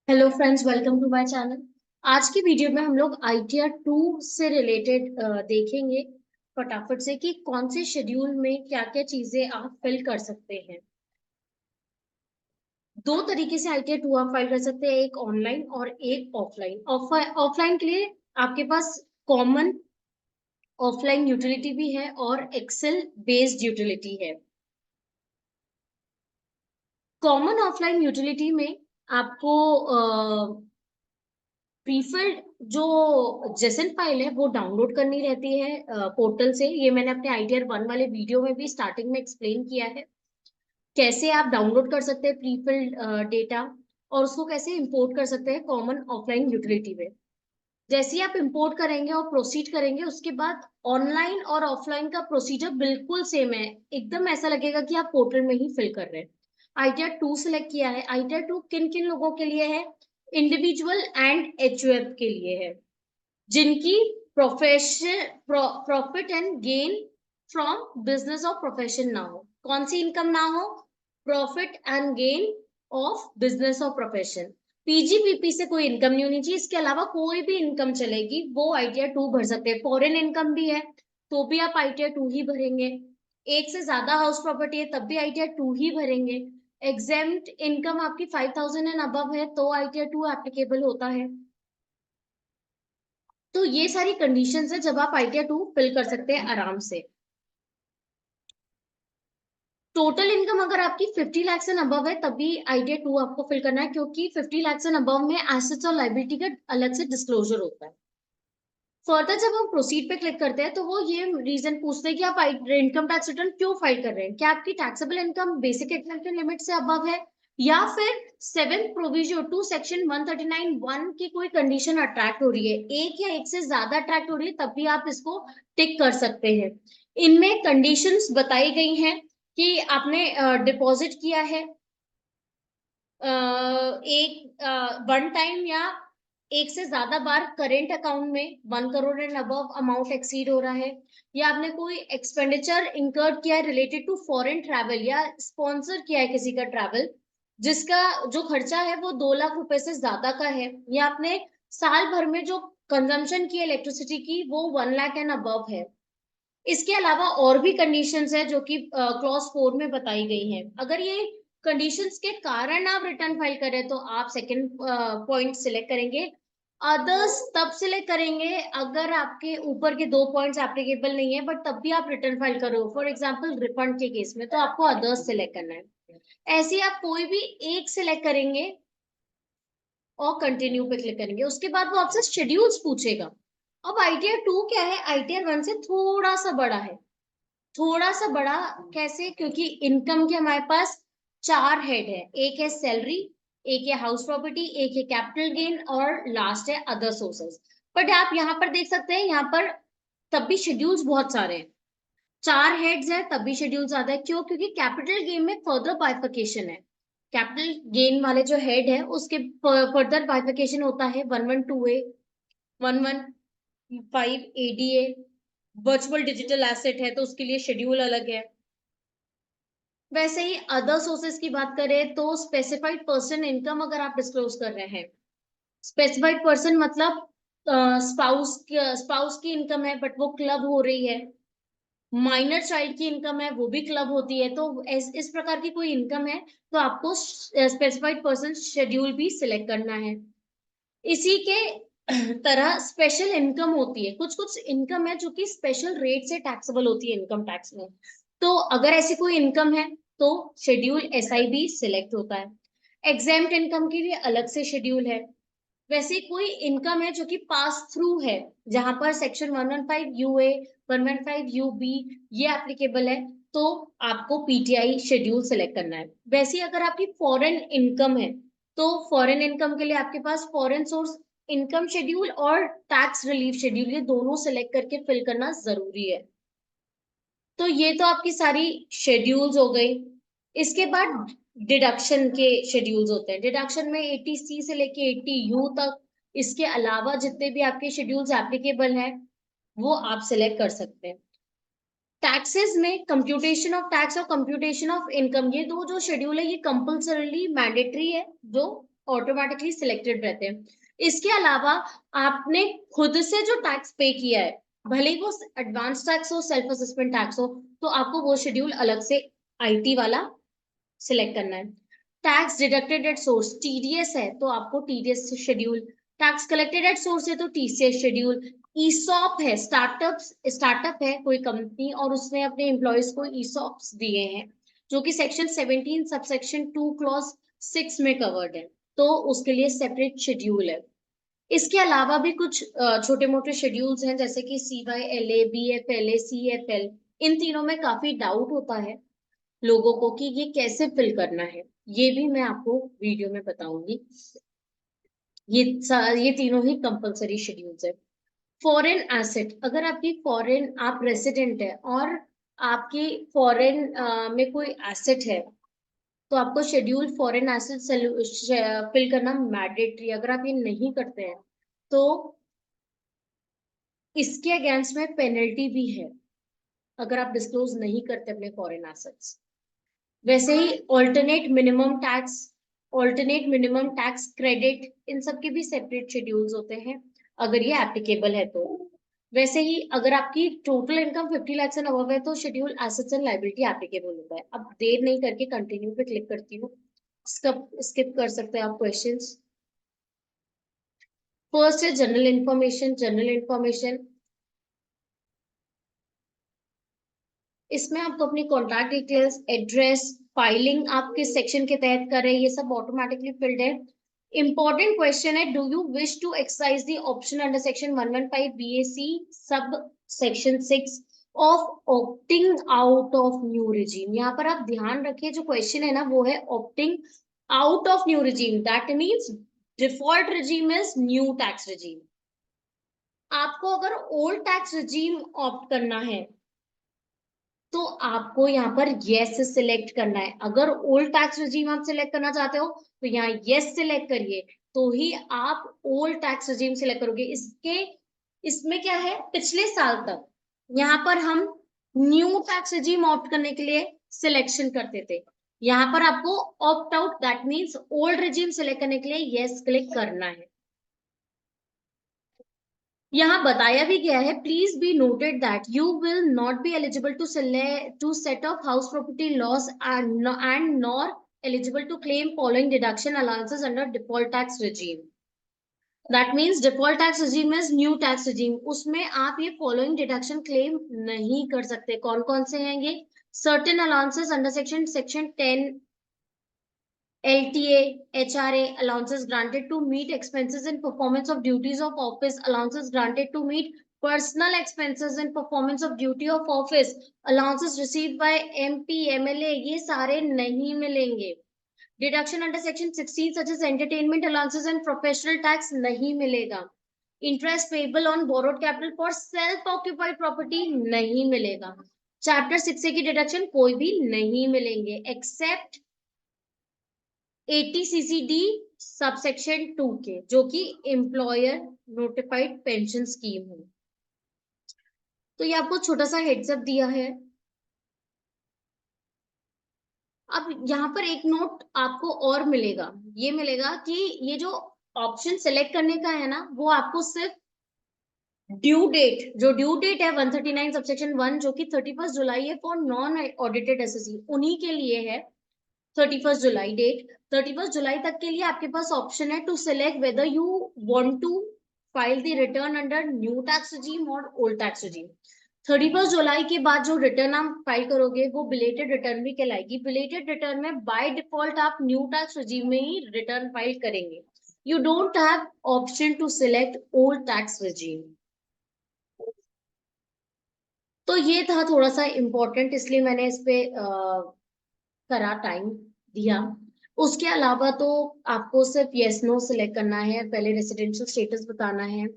Hello friends, welcome to my channel. आज की video में हम लोग आईटीआर 2 से रिलेटेड देखेंगे फटाफट से कि कौन से शेड्यूल में क्या क्या चीजें आप फिल कर सकते हैं। दो तरीके से आईटीआर 2 आप फाइल कर सकते हैं, एक ऑनलाइन और एक ऑफलाइन। ऑफलाइन के लिए आपके पास कॉमन ऑफलाइन यूटिलिटी भी है और एक्सेल बेस्ड यूटिलिटी है। कॉमन ऑफलाइन यूटिलिटी में आपको प्रीफिल्ड जो जेसन फाइल है वो डाउनलोड करनी रहती है पोर्टल से। ये मैंने अपने आईटीआर 1 वाले वीडियो में भी स्टार्टिंग में एक्सप्लेन किया है कैसे आप डाउनलोड कर सकते हैं प्रीफिल्ड डेटा और उसको कैसे इंपोर्ट कर सकते हैं कॉमन ऑफलाइन यूटिलिटी में। जैसे ही आप इंपोर्ट करेंगे और प्रोसीड करेंगे उसके बाद ऑनलाइन और ऑफलाइन का प्रोसीजर बिल्कुल सेम है। एकदम ऐसा लगेगा कि आप पोर्टल में ही फिल कर रहे हैं। आईटीआर 2 सिलेक्ट किया है। आईटीआर 2 किन किन लोगों के लिए है? इंडिविजुअल एंड एचयूएफ के लिए है जिनकी profession profit and gain from business और प्रोफेशन ना हो। कौन सी इनकम ना हो? Profit and gain of business और प्रोफेशन। पीजीपीपी से कोई इनकम नहीं होनी चाहिए। इसके अलावा कोई भी इनकम चलेगी, वो आईटीआर 2 भर सकते हैं। फॉरेन इनकम भी है तो भी आप आईटीआर 2 ही भरेंगे। एक से ज्यादा हाउस प्रॉपर्टी है तब भी आईटीआर 2 ही भरेंगे। एग्जेम्प्ट इनकम आपकी 5000 एंड अबव है तो आईटीआर 2 एप्लीकेबल होता है। तो ये सारी कंडीशंस है जब आप आईटीआर 2 फिल कर सकते हैं आराम से। टोटल इनकम अगर आपकी 50 लाख एंड अबव है तभी आईटीआर 2 आपको फिल करना है, क्योंकि 50 लाख एंड अबव में एसेट्स और लायबिलिटी का अलग से डिस्क्लोजर होता है। फर्दर जब हम प्रोसीड पे क्लिक करते हैं तो वो ये रीजन पूछते हैं कि आप इनकम टैक्स रिटर्न क्यों फाइल कर रहे हैं। क्या आपकी taxable income basic exemption limit से अबव है या फिर 7 प्रोविजन टू सेक्शन 139(1) की कोई कंडीशन अट्रैक्ट हो रही है, एक या एक से ज्यादा अट्रैक्ट हो रही है, तब भी आप इसको टिक कर सकते हैं। इनमें कंडीशंस बताई गई हैं कि आपने डिपॉजिट किया है एक वन टाइम या एक से ज्यादा बार करेंट अकाउंट में 1 crore and above amount exceed हो रहा है, या आपने कोई एक्सपेंडिचर इंकर्ड किया है रिलेटेड टू फॉरेन ट्रैवल या स्पॉन्सर किया है किसी का ट्रैवल जिसका जो खर्चा है वो 2 लाख रुपए से ज्यादा का है, या आपने साल भर में जो कंजम्पशन की इलेक्ट्रिसिटी की वो 1 लाख एंड अबव है। इसके अलावा और भी कंडीशंस है जो कि क्लॉज 4 में बताई गई हैं। अगर ये कंडीशंस के कारण आप रिटर्न फाइल करें तो आप सेकंड पॉइंट सिलेक्ट करेंगे। अदर्स तब सिलेक्ट करेंगे अगर आपके ऊपर के 2 पॉइंट्स एप्लीकेबल नहीं है, बट तब भी आप रिटर्न फाइल करो। फॉर एग्जांपल रिफंड के केस में तो आपको अदर्स सिलेक्ट करना है। ऐसे ही आप कोई भी एक सिलेक्ट करेंगे और कंटिन्यू पे क्लिक करेंगे। उसके बाद वो आपसे शेड्यूल्स पूछेगा। अब आईटीआर 2 क्या है? आईटीआर 1 से थोड़ा सा बड़ा है। थोड़ा सा बड़ा कैसे? क्योंकि इनकम के हमारे पास 4 हेड है। एक है सैलरी, एक है हाउस प्रॉपर्टी, एक है कैपिटल गेन और लास्ट है अदर सोर्सेस। बट आप यहाँ पर देख सकते हैं, यहाँ पर तब भी शेड्यूल्स बहुत सारे हैं। 4 हेड्स है तब भी शेड्यूल ज्यादा है। क्यों? क्योंकि कैपिटल गेन में फर्दर बाइफिकेशन है। कैपिटल गेन वाले जो हेड है उसके फर्दर बाइफिकेशन होता है 112A, 115ADA। Virtual digital asset है तो उसके लिए शेड्यूल अलग है। वैसे ही अदर सोर्सेज की बात करें तो स्पेसिफाइड पर्सन इनकम अगर आप डिस्क्लोज कर रहे हैं, स्पेसिफाइड पर्सन मतलब स्पाउस की इनकम है बट वो क्लब हो रही है, माइनर चाइल्ड की इनकम है वो भी क्लब होती है, तो इस प्रकार की कोई इनकम है तो आपको स्पेसिफाइड पर्सन शेड्यूल भी सिलेक्ट करना है। इसी के तरह स्पेशल इनकम होती है। कुछ कुछ इनकम है जो कि स्पेशल रेट से टैक्सेबल होती है इनकम टैक्स में। तो अगर ऐसी कोई इनकम है तो शेड्यूल एसआईबी सिलेक्ट होता है। एग्जेम्प्ट इनकम के लिए अलग से शेड्यूल है। वैसे कोई इनकम है जो कि पास थ्रू है, जहां पर सेक्शन 115 यूए 115 यूबी ये एप्लीकेबल है, तो आपको पीटीआई शेड्यूल सेलेक्ट करना है। वैसे अगर आपकी फॉरेन इनकम है तो फॉरेन इनकम के लिए आपके पास फॉरेन सोर्स इनकम शेड्यूल और टैक्स रिलीफ शेड्यूल ये दोनों सेलेक्ट करके फिल करना जरूरी है। तो ये तो आपकी सारी शेड्यूल्स हो गई। इसके बाद डिडक्शन के शेड्यूल्स होते हैं। डिडक्शन में 80C से लेके 80U तक, इसके अलावा जितने भी आपके शेड्यूल्स एप्लीकेबल हैं वो आप सिलेक्ट कर सकते हैं। टैक्सेस में कंप्यूटेशन ऑफ टैक्स और कंप्यूटेशन ऑफ इनकम, ये दो जो शेड्यूल है ये कंपल्सरीली मैंडेटरी है जो ऑटोमेटिकली सिलेक्टेड रहते हैं। इसके अलावा आपने खुद से जो टैक्स पे किया है, भले ही वो एडवांस टैक्स हो, सेल्फ असेसमेंट टैक्स हो, तो आपको वो शेड्यूल अलग से आईटी वाला सिलेक्ट करना है। Tax deducted at source, TDS है तो आपको TDS schedule, tax collected at source है तो टीसीएस शेड्यूल, ईसॉप है, स्टार्टअप है कोई कंपनी और उसने अपने एम्प्लॉयज को ईसॉप्स दिए हैं, जो कि सेक्शन 17 सबसेक्शन 2 क्लॉज 6 में कवर्ड है, तो उसके लिए सेपरेट शेड्यूल है। इसके अलावा भी कुछ छोटे मोटे शेड्यूल्स हैं, जैसे कि CYLA, BFLA, CFL, इन तीनों में काफी डाउट होता है लोगों को कि ये कैसे फिल करना है, ये भी मैं आपको वीडियो में बताऊंगी। ये तीनों ही कंपलसरी शेड्यूल्स है। फॉरेन एसेट, अगर आपकी फॉरेन, आप रेसिडेंट है और आपकी फॉरेन में कोई एसेट है, तो आपको शेड्यूल फॉरेन एसेट फिल करना मैंडेटरी। अगर आप ये नहीं करते हैं तो इसके अगेंस्ट में पेनल्टी भी है, अगर आप डिस्क्लोज नहीं करते अपने फॉरेन एसेट्स। वैसे ही ऑल्टरनेट मिनिमम टैक्स क्रेडिट, इन सब के भी सेपरेट शेड्यूल्स होते हैं अगर ये एप्लीकेबल है तो। वैसे ही अगर आपकी टोटल इनकम 50 लाख से अबव है तो schedule assets and liability applicable होता है। अब देर नहीं करके कंटिन्यू पे क्लिक करती हूँ, स्किप कर सकते हैं आप क्वेश्चंस। फर्स्ट है जनरल इंफॉर्मेशन। जनरल इंफॉर्मेशन, इसमें आपको अपनी कॉन्टैक्ट डिटेल्स, एड्रेस, फाइलिंग आप किस सेक्शन के तहत कर रहे हैं, ये सब ऑटोमेटिकली फिल्ड है। इंपॉर्टेंट क्वेश्चन है, do you wish to exercise the option under section 115 BAC सब section 6 of opting out of new regime. यहाँ पर आप ध्यान रखिए, जो क्वेश्चन है ना वो है opting out of new regime, that means default regime is new tax regime. आपको अगर ओल्ड टैक्स रिजीम ऑप्ट करना है तो आपको यहाँ पर यस सिलेक्ट करना है। अगर ओल्ड टैक्स रिजीम आप सिलेक्ट करना चाहते हो तो यहाँ यस सिलेक्ट करिए, तो ही आप ओल्ड टैक्स रिजीम सिलेक्ट करोगे। इसमें क्या है, पिछले साल तक यहाँ पर हम न्यू टैक्स रिजीम ऑप्ट करने के लिए सिलेक्शन करते थे, यहाँ पर आपको opt out, that means old regime select करने के लिए यस क्लिक करना है। यहाँ बताया भी गया है, please be noted that you will not be eligible to set off house property loss and nor eligible to claim following deduction allowances under default tax regime. That means default tax regime is new tax regime, उसमें आप ये following deduction claim नहीं कर सकते। कौन कौन से हैं ये? Certain allowances under section 10 LTA, HRA, allowances granted to meet expenses in performance of duties of office, allowances granted to meet personal expenses in performance of duty of office, allowances received by MP, MLA, ये सारे नहीं मिलेंगे। Deduction under section 16 such as entertainment allowances and professional tax नहीं मिलेगा। Interest payable on borrowed capital for self-occupied property नहीं मिलेगा। Chapter 6A की deduction कोई भी नहीं मिलेंगे except 80 CCD सबसेक्शन 2 के, जो कि एम्प्लॉयर नोटिफाइड पेंशन स्कीम है। तो ये आपको छोटा सा हेड्सअप दिया है। अब यहाँ पर एक नोट आपको और मिलेगा, ये मिलेगा कि ये जो ऑप्शन सेलेक्ट करने का है ना, वो आपको सिर्फ ड्यू डेट, जो ड्यू डेट है 139 सबसेक्शन 1 जो कि 31 जुलाई है फॉर नॉन ऑडिटेड एसएससी, उन्हीं के लिए है 31 जुलाई डेट। 31 जुलाई तक के लिए आपके पास ऑप्शन है to select whether you want to file the return under new tax regime और ओल्ड टैक्स regime। 31 जुलाई के बाद जो रिटर्न आप फाइल करोगे वो बिलेटेड रिटर्न भी कहलाएगी। बिलेटेड रिटर्न में बाय डिफॉल्ट आप न्यू टैक्स regime में ही रिटर्न फाइल करेंगे, you don't have option to select old tax regime। तो ये था थोड़ा सा इम्पोर्टेंट, इसलिए मैंने इस पे करा टाइम दिया। उसके अलावा तो आपको सिर्फ यस नो सिलेक्ट करना है, पहले रेसिडेंशियल स्टेटस बताना है,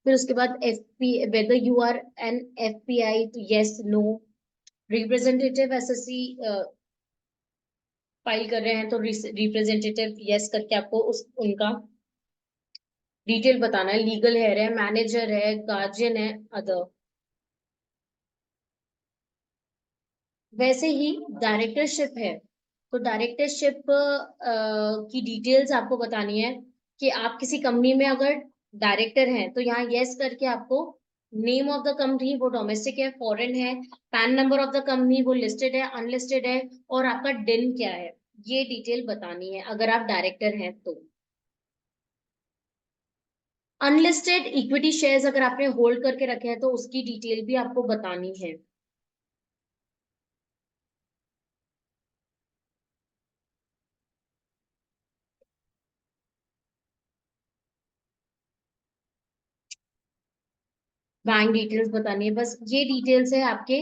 फिर उसके बाद FP whether you are an FPI तो yes no, representative SSC file कर रहे हैं तो रिप्रेजेंटेटिव यस करके आपको उनका डिटेल बताना है, लीगल हेयर है, मैनेजर है, गार्जियन है, अदर। वैसे ही डायरेक्टरशिप है, तो डायरेक्टरशिप की डिटेल्स आपको बतानी है कि आप किसी कंपनी में अगर डायरेक्टर हैं तो यहाँ यस करके आपको नेम ऑफ द कंपनी वो डोमेस्टिक है फॉरेन है, pan number of the company वो लिस्टेड है अनलिस्टेड है, और आपका डिन क्या है, ये डिटेल बतानी है अगर आप डायरेक्टर हैं तो। अनलिस्टेड इक्विटी शेयर्स अगर आपने होल्ड करके रखे हैं तो उसकी डिटेल भी आपको बतानी है। बैंक डिटेल्स बतानी है, बस ये डिटेल्स है आपके।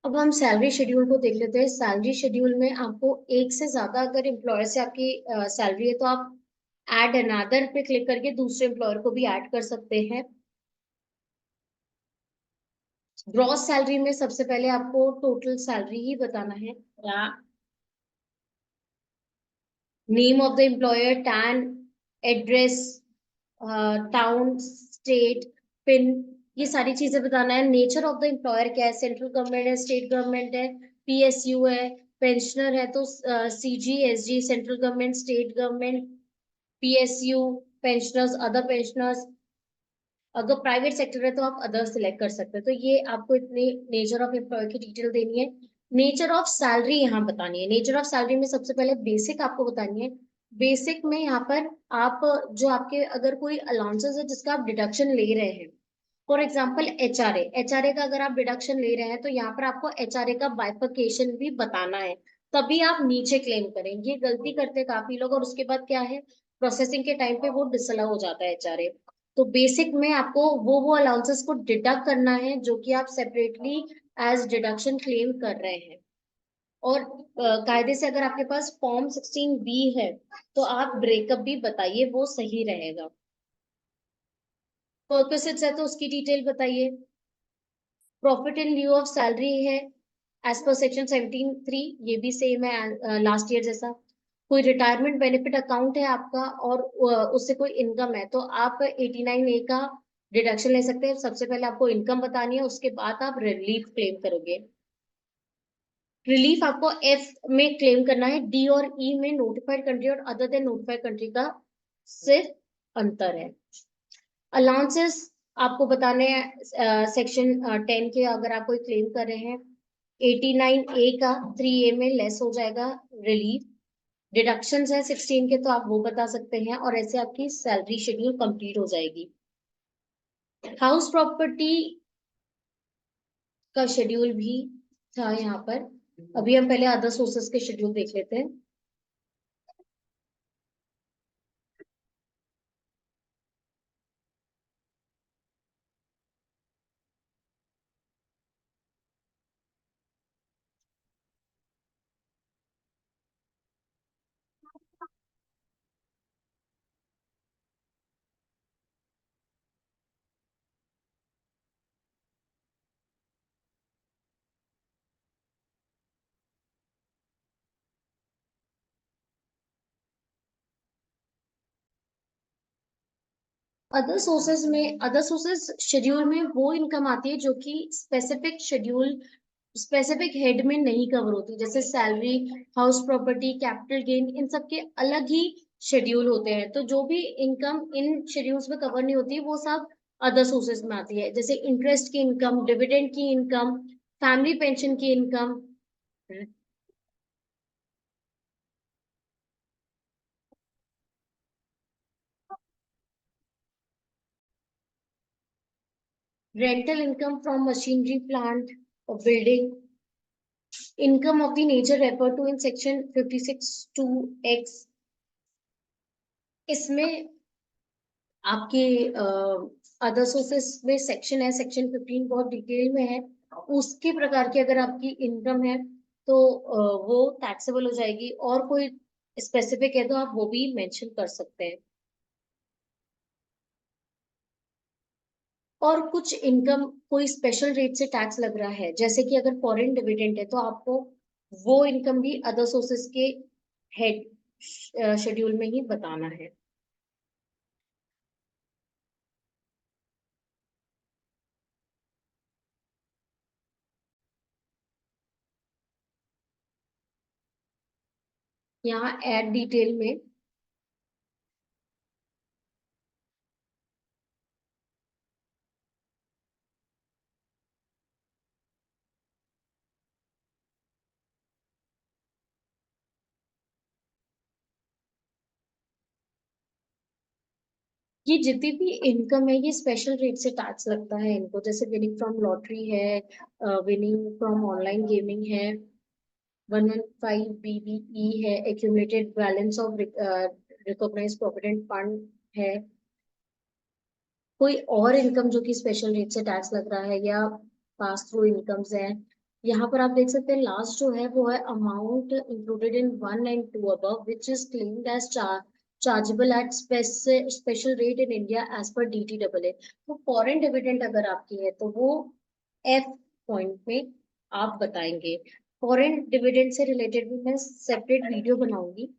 अब हम सैलरी शेड्यूल को देख लेते हैं। सैलरी शेड्यूल में आपको एक से ज्यादा अगर एम्प्लॉयर से आपकी सैलरी है तो आप ऐड अनदर पे क्लिक करके दूसरे एम्प्लॉयर को भी ऐड कर सकते हैं। ग्रॉस सैलरी में सबसे पहले आपको टोटल सैलरी ही बताना है, या name of the employer, tan, address, town, state, pin, ये सारी चीजें बताना है। नेचर ऑफ द एम्प्लॉयर क्या है, सेंट्रल गवर्नमेंट है, स्टेट गवर्नमेंट है, पीएसयू है, पेंशनर है तो CG, SG, central government, state government, PSU, pensioners, other pensioners. अगर प्राइवेट सेक्टर है तो आप अदर सिलेक्ट कर सकते हैं। तो ये आपको इतनी नेचर ऑफ एम्प्लॉय की डिटेल देनी है। नेचर ऑफ सैलरी यहाँ बतानी है। नेचर ऑफ सैलरी में सबसे पहले बेसिक आपको बतानी है। बेसिक में यहाँ पर आप जो आपके अगर कोई अलाउंसेस है जिसका आप डिडक्शन ले रहे हैं, फॉर एग्जाम्पल एचआरए, एचआरए का अगर आप डिडक्शन ले रहे हैं तो यहाँ पर आपको एचआरए का बाइफर्केशन भी बताना है, तभी आप नीचे क्लेम करेंगे। ये गलती करते हैं काफी लोग, और उसके बाद क्या है, प्रोसेसिंग के टाइम पे वो डिसअलाउ हो जाता है एचआरए। तो बेसिक में आपको वो अलाउंसेस को डिडक्ट करना है जो कि आप सेपरेटली एज डिडक्शन क्लेम कर रहे हैं। और कायदे से अगर आपके पास फॉर्म 16B है तो आप ब्रेकअप भी बताइए, वो सही रहेगा। पर्पसेस है तो उसकी डिटेल बताइए। Profit in lieu of salary है एज पर सेक्शन 17(3), ये भी सेम है लास्ट ईयर जैसा। कोई रिटायरमेंट बेनिफिट अकाउंट है आपका और उससे कोई इनकम है तो आप 89A का डिडक्शन ले सकते हैं। सबसे पहले आपको इनकम बतानी है, उसके बाद आप रिलीफ क्लेम करोगे। रिलीफ आपको एफ में क्लेम करना है, डी और ई में नोटिफाइड कंट्री और अदर देन नोटिफाइड कंट्री का सिर्फ अंतर है। अलाउंसेस आपको बताने हैं सेक्शन 10 के, अगर आप कोई क्लेम कर रहे हैं 89A का 3A में लेस हो जाएगा रिलीफ। डिडक्शंस है 16 के तो आप वो बता सकते हैं, और ऐसे आपकी सैलरी शेड्यूल कंप्लीट हो जाएगी। हाउस प्रॉपर्टी का शेड्यूल भी था यहाँ पर। अभी हम पहले अदर सोर्सेस के शेड्यूल देख लेते हैं। अदर सोर्सेस शेड्यूल में वो इनकम आती है जो कि स्पेसिफिक शेड्यूल, स्पेसिफिक हेड में नहीं कवर होती, जैसे salary, house property, capital gain, इन सब के अलग ही शेड्यूल होते हैं। तो जो भी इनकम इन शेड्यूल्स में कवर नहीं होती वो सब अदर सोर्सेज में आती है, जैसे इंटरेस्ट की इनकम, डिविडेंड की इनकम, फैमिली पेंशन की income, rental income from machinery, plant और building, income of the nature refer to in section 56(2)(x). इसमें आपके अदर सोर्सेस में सेक्शन है, सेक्शन 15 बहुत डिटेल में है। उसके प्रकार की अगर आपकी इनकम है तो वो टैक्सेबल हो जाएगी, और कोई स्पेसिफिक है तो आप वो भी मेंशन कर सकते हैं। और कुछ इनकम कोई स्पेशल रेट से टैक्स लग रहा है, जैसे कि अगर फॉरेन डिविडेंड है तो आपको वो इनकम भी अदर सोर्सेस के हेड शेड्यूल में ही बताना है। यहाँ ऐड डिटेल में ये जितनी भी इनकम है ये स्पेशल रेट से टैक्स लगता है इनको, जैसे विनिंग फ्रॉम लॉटरी है, विनिंग फ्रॉम ऑनलाइन गेमिंग है, 115 BBE है, accumulated balance of recognised provident fund है, कोई और इनकम जो कि स्पेशल रेट से टैक्स लग रहा है, या पास थ्रू इनकम्स है। यहाँ पर आप देख सकते हैं लास्ट जो है वो है amount included in 1 and 2 above which is claimed as chargeable at special rate in India as per DTAA। तो फॉरेन डिविडेंड अगर आपकी है तो वो F पॉइंट में आप बताएंगे। फॉरेन डिविडेंड से रिलेटेड भी मैं सेपरेट वीडियो बनाऊंगी।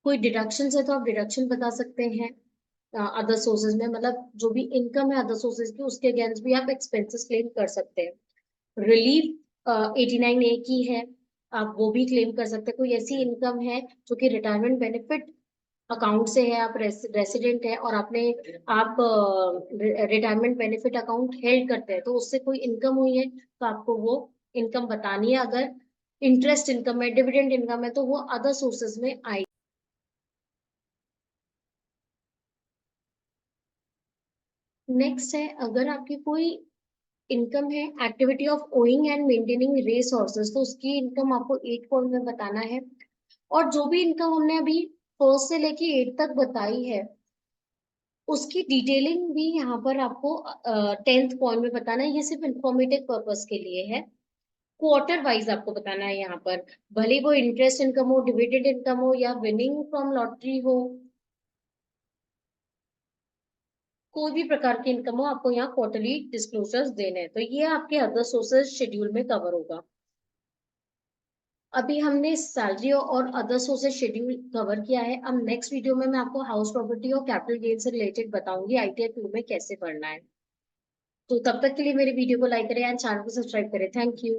कोई डिडक्शन है तो आप डिडक्शन बता सकते हैं अदर सोर्सेज में, मतलब जो भी इनकम है अदर सोर्सेज की उसके अगेंस्ट भी आप एक्सपेंसेस क्लेम कर सकते हैं। रिलीफ 89A की है, आप वो भी क्लेम कर सकते हैं। कोई ऐसी इनकम है जो कि रिटायरमेंट बेनिफिट अकाउंट से है, आप रेसिडेंट है और आपने आप रिटायरमेंट बेनिफिट अकाउंट हेल्ड करते हैं तो उससे कोई इनकम हुई है तो आपको वो इनकम बतानी है। अगर इंटरेस्ट इनकम है, डिविडेंड इनकम है, तो वो अदर सोर्सेज में आएगी। नेक्स्ट है, अगर आपकी कोई इनकम है activity of owning and maintaining race horses तो उसकी इनकम आपको 8 पॉइंट में बताना है। और जो भी इनकम हमने अभी फर्स्ट से लेके 8 तक बताई है उसकी डिटेलिंग भी यहाँ पर आपको 10th पॉइंट में बताना है। ये सिर्फ इंफॉर्मेटिव पर्पस के लिए है। क्वार्टर वाइज आपको बताना है यहाँ पर, भले वो इंटरेस्ट इनकम हो, डिविडेंड इनकम हो या विनिंग फ्रॉम लॉटरी हो, कोई भी प्रकार की इनकम हो आपको यहाँ क्वार्टरली डिस्क्लोजर्स देने हैं। तो ये आपके अदर सोर्सेज शेड्यूल में कवर होगा। अभी हमने सैलरी और अदर सोर्सेज शेड्यूल कवर किया है। अब नेक्स्ट वीडियो में मैं आपको हाउस प्रॉपर्टी और कैपिटल गेन से रिलेटेड बताऊंगी ITR 2 में कैसे करना है। तो तब तक के लिए मेरे वीडियो को लाइक करें एंड चैनल को सब्सक्राइब करें। Thank you.